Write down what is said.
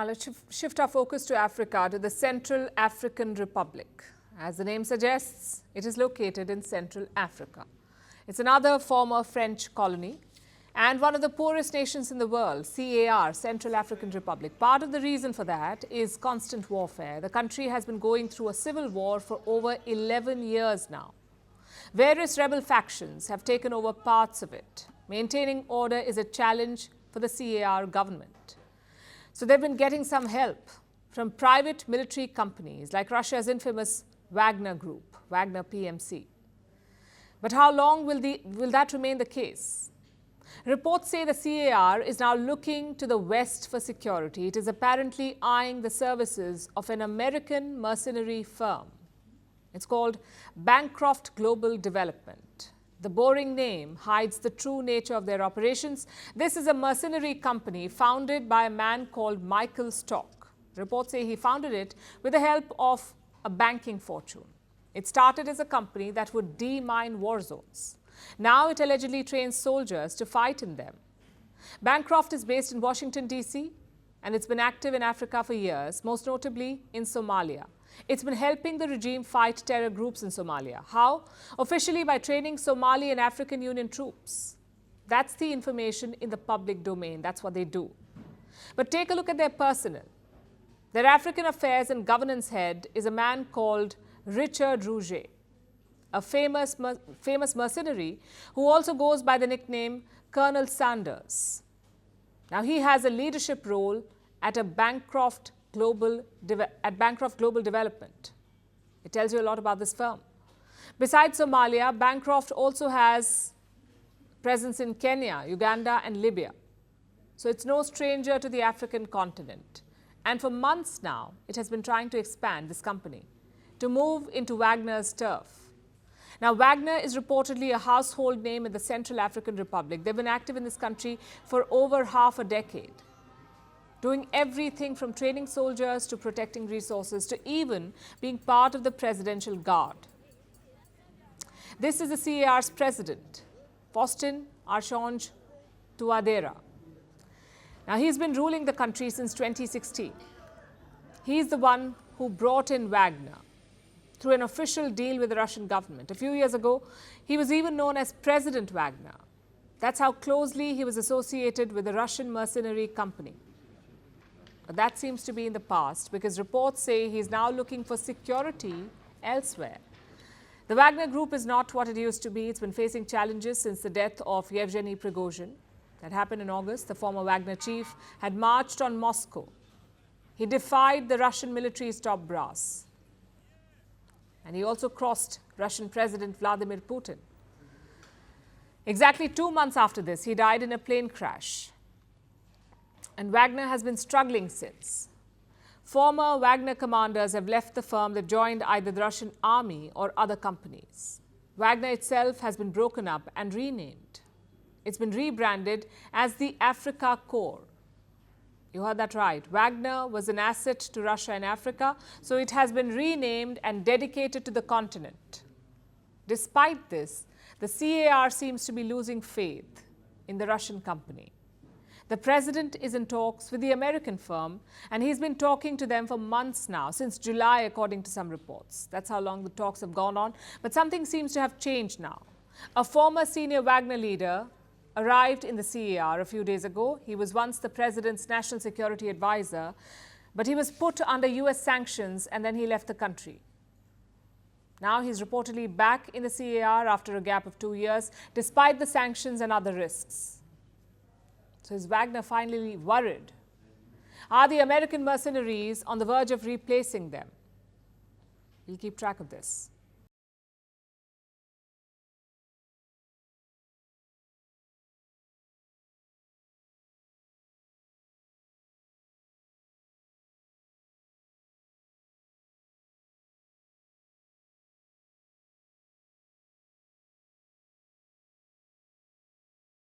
Now let's shift our focus to Africa, to the Central African Republic. As the name suggests, it is located in Central Africa. It's another former French colony and one of the poorest nations in the world, C.A.R, Central African Republic. Part of the reason for that is constant warfare. The country has been going through a civil war for over 11 years now. Various rebel factions have taken over parts of it. Maintaining order is a challenge for the C.A.R government. So they've been getting some help from private military companies like Russia's infamous Wagner Group, Wagner PMC. But how long will that remain the case? Reports say the C.A.R is now looking to the West for security. It is apparently eyeing the services of an American mercenary firm. It's called Bancroft Global Development. The boring name hides the true nature of their operations. This is a mercenary company founded by a man called Michael Stock. Reports say he founded it with the help of a banking fortune. It started as a company that would demine war zones. Now it allegedly trains soldiers to fight in them. Bancroft is based in Washington, D.C., and it's been active in Africa for years, most notably in Somalia. It's been helping the regime fight terror groups in Somalia. How? Officially by training Somali and African Union troops. That's the information in the public domain. That's what they do. But take a look at their personnel. Their African affairs and governance head is a man called Richard Rouget, a famous mercenary who also goes by the nickname Colonel Sanders. Now, he has a leadership role at Bancroft Global Development. It tells you a lot about this firm. Besides Somalia, Bancroft also has presence in Kenya, Uganda, and Libya. So it's no stranger to the African continent. And for months now, it has been trying to expand this company to move into Wagner's turf. Now, Wagner is reportedly a household name in the Central African Republic. They've been active in this country for over half a decade, doing everything from training soldiers to protecting resources to even being part of the presidential guard. This is the C.A.R's president, Faustin-Archange Touadéra. Now, he's been ruling the country since 2016. He's the one who brought in Wagner through an official deal with the Russian government. A few years ago, he was even known as President Wagner. That's how closely he was associated with the Russian Mercenary Company. But that seems to be in the past because reports say he's now looking for security elsewhere. The Wagner Group is not what it used to be. It's been facing challenges since the death of Yevgeny Prigozhin. That happened in August. The former Wagner chief had marched on Moscow. He defied the Russian military's top brass. And he also crossed Russian President Vladimir Putin. Exactly 2 months after this, he died in a plane crash. And Wagner has been struggling since. Former Wagner commanders have left the firm. They've joined either the Russian army or other companies. Wagner itself has been broken up and renamed. It's been rebranded as the Africa Corps. You heard that right. Wagner was an asset to Russia in Africa, so it has been renamed and dedicated to the continent. Despite this, the C.A.R seems to be losing faith in the Russian company. The president is in talks with the American firm, and he's been talking to them for months now, since July, according to some reports. That's how long the talks have gone on. But something seems to have changed now. A former senior Wagner leader arrived in the C.A.R a few days ago. He was once the president's national security advisor, but he was put under US sanctions and then he left the country. Now he's reportedly back in the C.A.R after a gap of 2 years, despite the sanctions and other risks. So is Wagner finally worried? Are the American mercenaries on the verge of replacing them? We'll keep track of this.